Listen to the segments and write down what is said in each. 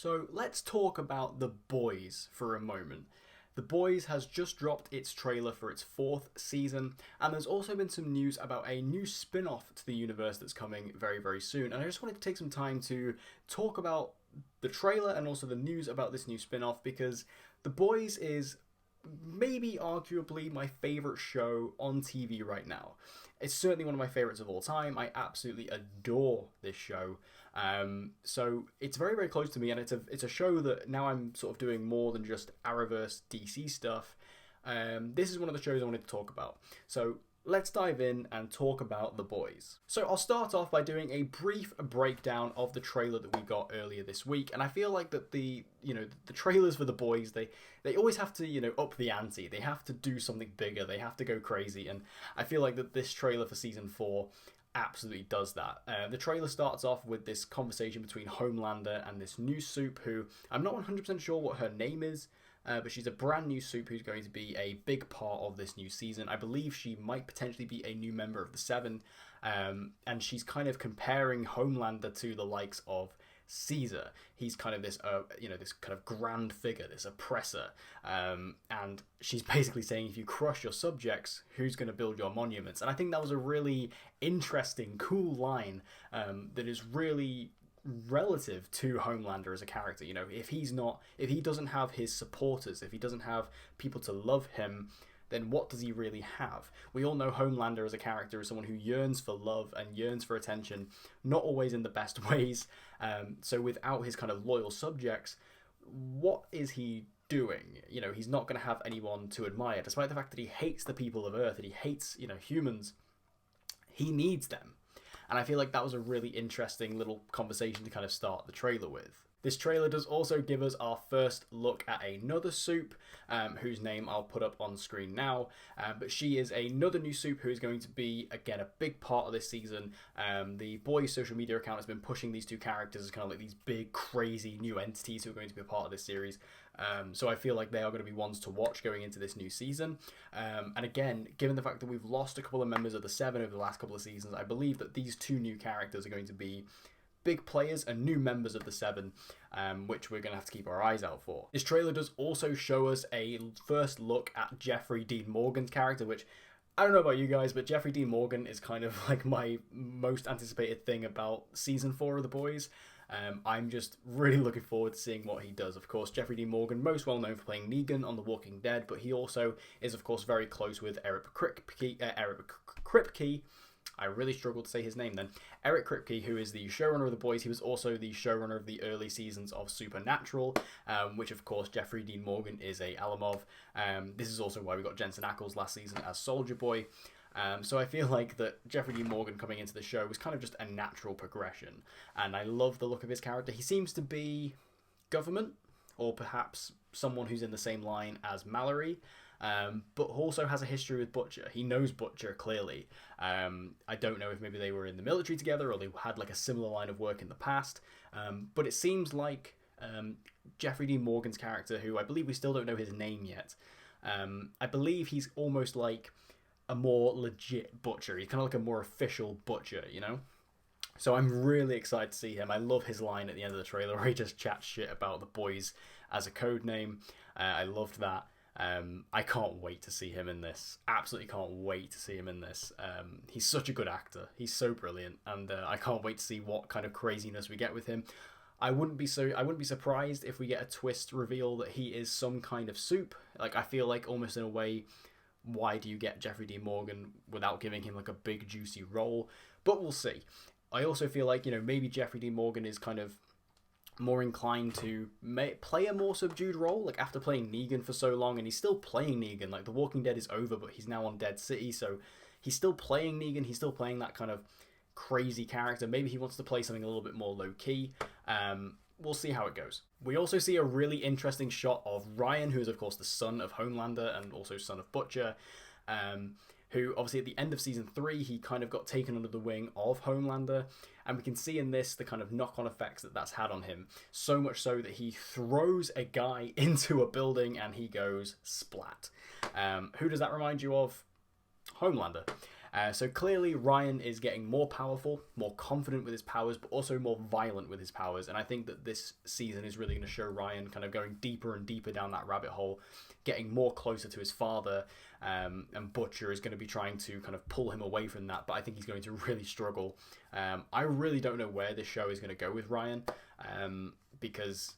So let's talk about The Boys for a moment. The Boys has just dropped its trailer for its fourth season, and there's also been some news about a new spin off to the universe that's coming very, very soon. And I just wanted to take some time to talk about the trailer and also the news about this new spin off because The Boys is maybe arguably my favourite show on TV right now. It's certainly one of my favourites of all time. I absolutely adore this show. So it's very, very close to me, and it's a show that now I'm sort of doing more than just Arrowverse DC stuff. This is one of the shows I wanted to talk about. So let's dive in and talk about The Boys. So I'll start off by doing a brief breakdown of the trailer that we got earlier this week, and I feel like that the trailers for The Boys, they always have to up the ante. They have to do something bigger. They have to go crazy, and I feel like that this trailer for season 4 absolutely does that. The trailer starts off with this conversation between Homelander and this new Soup, who I'm not 100% sure what her name is. But she's a brand new Soup who's going to be a big part of this new season. I believe she might potentially be a new member of the Seven, and she's kind of comparing Homelander to the likes of Caesar. He's kind of this, this kind of grand figure, this oppressor, and she's basically saying, if you crush your subjects, who's going to build your monuments? And I think that was a really interesting, cool line that is really relative to Homelander as a character. If he doesn't have his supporters, if he doesn't have people to love him, then what does he really have? We all know Homelander as a character as someone who yearns for love and yearns for attention, not always in the best ways. So without his kind of loyal subjects, what is he doing? He's not going to have anyone to admire, despite the fact that he hates the people of Earth, that he hates, humans. He needs them. And I feel like that was a really interesting little conversation to kind of start the trailer with. This trailer does also give us our first look at another Soup, whose name I'll put up on screen now. But she is another new Soup who is going to be, again, a big part of this season. The Boys social media account has been pushing these two characters as kind of like these big, crazy new entities who are going to be a part of this series. So I feel like they are going to be ones to watch going into this new season. And again, given the fact that we've lost a couple of members of the Seven over the last couple of seasons, I believe that these two new characters are going to be big players and new members of the Seven, which we're going to have to keep our eyes out for. This trailer does also show us a first look at Jeffrey Dean Morgan's character, which I don't know about you guys, but Jeffrey Dean Morgan is kind of like my most anticipated thing about season 4 of The Boys. I'm just really looking forward to seeing what he does. Of course, Jeffrey Dean Morgan, most well known for playing Negan on The Walking Dead, but he also is, of course, very close with Eric Kripke. I really struggled to say his name then. Eric Kripke, who is the showrunner of The Boys. He was also the showrunner of the early seasons of Supernatural, which, of course, Jeffrey Dean Morgan is a alum of. This is also why we got Jensen Ackles last season as Soldier Boy. So I feel like that Jeffrey Dean Morgan coming into the show was kind of just a natural progression. And I love the look of his character. He seems to be government, or perhaps someone who's in the same line as Mallory, but also has a history with Butcher. He knows Butcher, clearly. I don't know if maybe they were in the military together or they had like a similar line of work in the past. But it seems like Jeffrey Dean Morgan's character, who I believe we still don't know his name yet, I believe he's almost like a more legit Butcher. He's kind of like a more official Butcher, So I'm really excited to see him. I love his line at the end of the trailer where he just chats shit about The Boys as a code name. I loved that. I can't wait to see him in this. Absolutely can't wait to see him in this. He's such a good actor. He's so brilliant, and I can't wait to see what kind of craziness we get with him. I wouldn't be surprised if we get a twist reveal that he is some kind of Soup. Like, I feel like almost in a way, why do you get Jeffrey Dean Morgan without giving him like a big juicy role? But we'll see. I also feel like, maybe Jeffrey Dean Morgan is kind of more inclined to play a more subdued role, like after playing Negan for so long, and he's still playing Negan. Like, The Walking Dead is over, but he's now on Dead City, so he's still playing Negan. He's still playing that kind of crazy character. Maybe he wants to play something a little bit more low-key. We'll see how it goes. We also see a really interesting shot of Ryan, who is, of course, the son of Homelander and also son of Butcher, who, obviously, at the end of Season 3, he kind of got taken under the wing of Homelander, and we can see in this the kind of knock-on effects that that's had on him, so much so that he throws a guy into a building and he goes splat. Who does that remind you of? Homelander. So clearly Ryan is getting more powerful, more confident with his powers, but also more violent with his powers. And I think that this season is really going to show Ryan kind of going deeper and deeper down that rabbit hole, getting more closer to his father. And Butcher is going to be trying to kind of pull him away from that, but I think he's going to really struggle. I really don't know where this show is going to go with Ryan, because,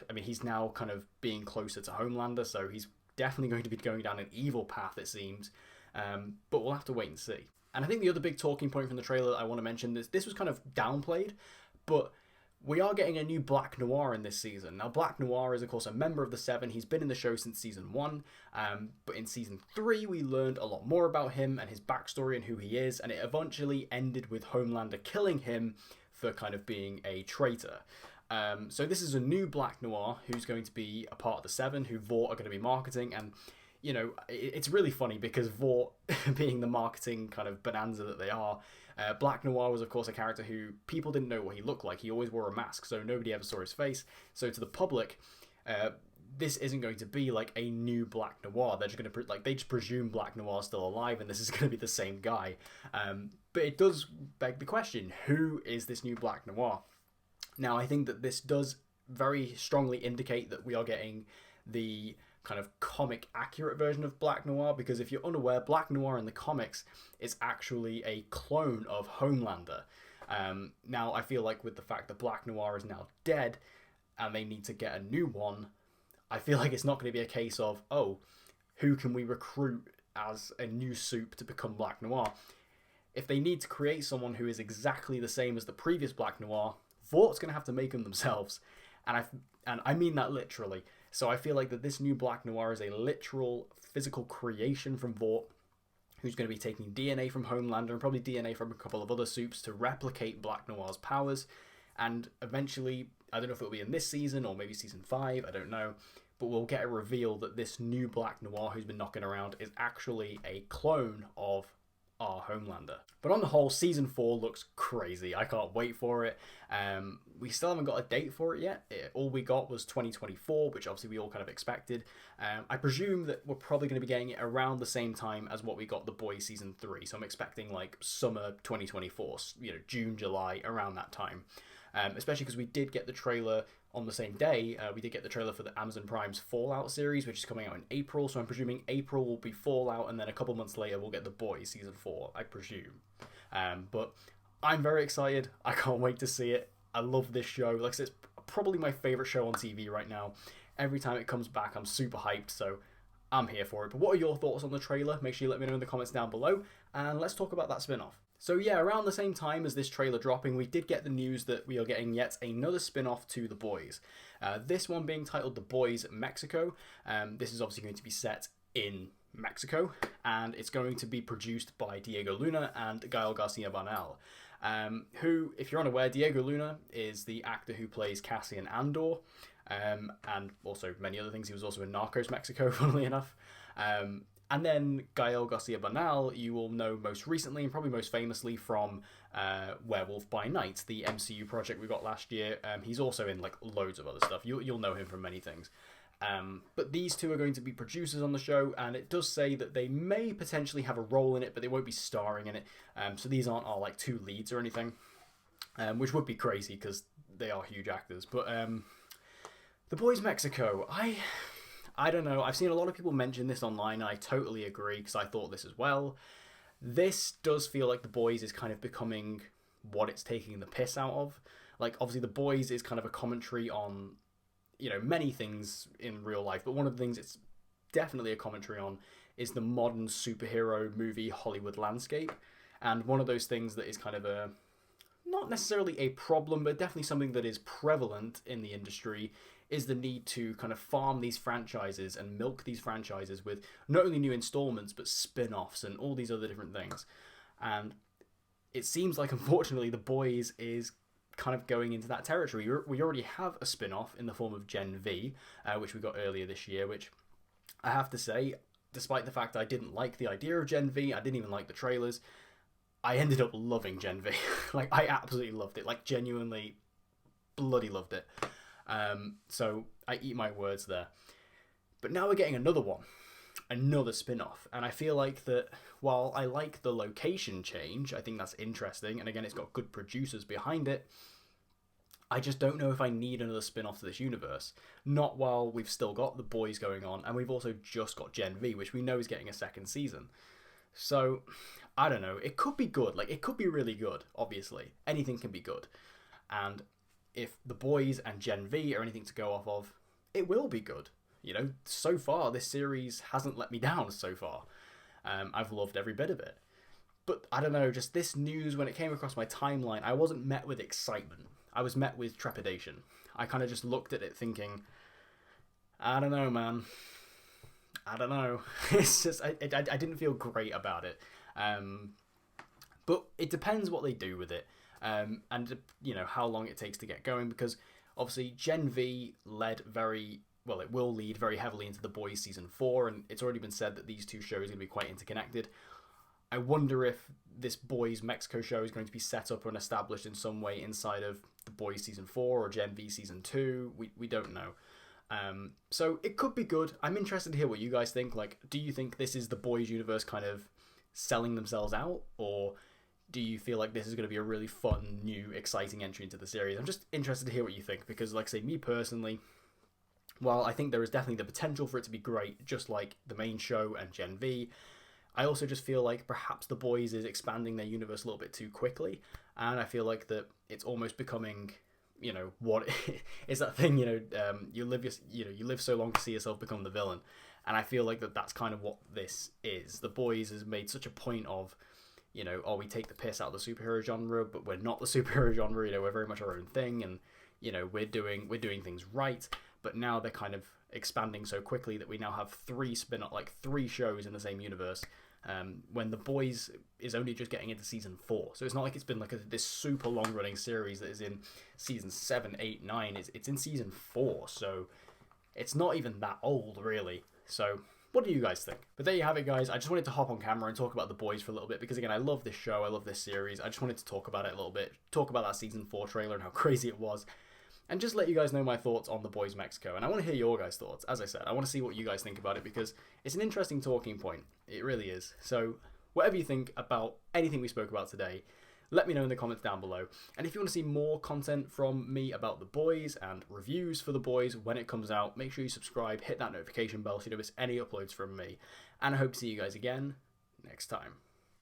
I mean, he's now kind of being closer to Homelander, so he's definitely going to be going down an evil path, it seems. But we'll have to wait and see. And I think the other big talking point from the trailer that I want to mention is this was kind of downplayed, but we are getting a new Black Noir in this season. Now, Black Noir is, of course, a member of the Seven. He's been in the show since season 1, but in season 3, we learned a lot more about him and his backstory and who he is, and it eventually ended with Homelander killing him for kind of being a traitor. So this is a new Black Noir who's going to be a part of the Seven, who Vought are going to be marketing, and you know, it's really funny because Vought, being the marketing kind of bonanza that they are, Black Noir was, of course, a character who people didn't know what he looked like. He always wore a mask, so nobody ever saw his face. So to the public, this isn't going to be like a new Black Noir. They're just going to they just presume Black Noir's still alive, and this is going to be the same guy. But it does beg the question: who is this new Black Noir? Now, I think that this does very strongly indicate that we are getting the kind of comic accurate version of Black Noir, because if you're unaware, Black Noir in the comics is actually a clone of Homelander. Now, I feel like with the fact that Black Noir is now dead and they need to get a new one, I feel like it's not going to be a case of, oh, who can we recruit as a new soup to become Black Noir? If they need to create someone who is exactly the same as the previous Black Noir, Vaught's going to have to make them themselves. And I mean that literally. So I feel like that this new Black Noir is a literal physical creation from Vought, who's going to be taking DNA from Homelander and probably DNA from a couple of other soups to replicate Black Noir's powers. And eventually, I don't know if it'll be in this season or maybe season 5, I don't know, but we'll get a reveal that this new Black Noir who's been knocking around is actually a clone of our Homelander. But on the whole, season 4 looks crazy. I can't wait for it. We still haven't got a date for it yet. All we got was 2024, which obviously we all kind of expected. I presume that we're probably going to be getting it around the same time as what we got The Boys season 3. So I'm expecting like summer 2024, you know, June, July, around that time. Especially because we did get the trailer on the same day. We did get the trailer for the Amazon Prime's Fallout series, which is coming out in April. So I'm presuming April will be Fallout, and then a couple months later we'll get The Boys season 4, I presume. But I'm very excited. I can't wait to see it. I love this show. Like I said, it's probably my favorite show on TV right now. Every time it comes back, I'm super hyped. So I'm here for it. But what are your thoughts on the trailer? Make sure you let me know in the comments down below. And let's talk about that spin-off. So yeah, around the same time as this trailer dropping, we did get the news that we are getting yet another spin-off to The Boys. This one being titled The Boys Mexico. This is obviously going to be set in Mexico, and it's going to be produced by Diego Luna and Gael Garcia Bernal. Who, if you're unaware, Diego Luna is the actor who plays Cassian Andor, and also many other things. He was also in Narcos Mexico, funnily enough. And then Gael Garcia Bernal, you will know most recently and probably most famously from Werewolf by Night, the MCU project we got last year. He's also in like loads of other stuff. You'll know him from many things. But these two are going to be producers on the show, and it does say that they may potentially have a role in it, but they won't be starring in it. So these aren't our like two leads or anything, which would be crazy because they are huge actors. But The Boys Mexico, I don't know. I've seen a lot of people mention this online, and I totally agree because I thought this as well. This does feel like The Boys is kind of becoming what it's taking the piss out of. Like, obviously, The Boys is kind of a commentary on, you know, many things in real life, but one of the things it's definitely a commentary on is the modern superhero movie Hollywood landscape. And one of those things that is kind of a, not necessarily a problem, but definitely something that is prevalent in the industry is the need to kind of farm these franchises and milk these franchises with not only new installments, but spin-offs and all these other different things. And it seems like, unfortunately, The Boys is kind of going into that territory. We already have a spin-off in the form of Gen V, which we got earlier this year, which I have to say, despite the fact I didn't like the idea of Gen V, I didn't even like the trailers, I ended up loving Gen V. Like, I absolutely loved it. Like, genuinely bloody loved it. So I eat my words there. But now we're getting another one. another spin-off. And I feel like that while I like the location change, I think that's interesting, and again, it's got good producers behind it, I just don't know if I need another spin-off to this universe. Not while we've still got The Boys going on, and we've also just got Gen V, which we know is getting a second season. So, I don't know. It could be good. Like, it could be really good, obviously. Anything can be good. And if The Boys and Gen V are anything to go off of, it will be good. You know, so far, this series hasn't let me down so far. I've loved every bit of it. But, I don't know, just this news, when it came across my timeline, I wasn't met with excitement. I was met with trepidation. I kind of just looked at it thinking, I don't know, man. I don't know. It's just, I didn't feel great about it. But it depends what they do with it. And, you know, how long it takes to get going. Because, obviously, Gen V led very... Well, it will lead very heavily into The Boys Season 4. And it's already been said that these two shows are going to be quite interconnected. I wonder if this Boys Mexico show is going to be set up and established in some way inside of The Boys Season 4 or Gen V Season 2. We don't know. So it could be good. I'm interested to hear what you guys think. Like, do you think this is the Boys universe kind of selling themselves out? Or do you feel like this is going to be a really fun, new, exciting entry into the series? I'm just interested to hear what you think. Because, like I say, me personally, while I think there is definitely the potential for it to be great, just like the main show and Gen V, I also just feel like perhaps The Boys is expanding their universe a little bit too quickly, and I feel like that it's almost becoming, you know, what is that thing, you know, you live so long to see yourself become the villain, and I feel like that's kind of what this is. The Boys has made such a point of, you know, we take the piss out of the superhero genre, but we're not the superhero genre. You know, we're very much our own thing, and you know, we're doing things right. But now they're kind of expanding so quickly that we now have three shows in the same universe, when The Boys is only just getting into season 4. So it's not like it's been like this super long running series that is in season 7, 8, 9. It's in season 4, so it's not even that old, really. So what do you guys think? But there you have it, guys. I just wanted to hop on camera and talk about The Boys for a little bit, because again, I love this show, I love this series. I just wanted to talk about it a little bit, talk about that season 4 trailer and how crazy it was, and just let you guys know my thoughts on The Boys Mexico. And I want to hear your guys' thoughts. As I said, I want to see what you guys think about it, because it's an interesting talking point. It really is. So whatever you think about anything we spoke about today, let me know in the comments down below. And if you want to see more content from me about The Boys and reviews for The Boys when it comes out, make sure you subscribe, hit that notification bell so you don't miss any uploads from me. And I hope to see you guys again next time.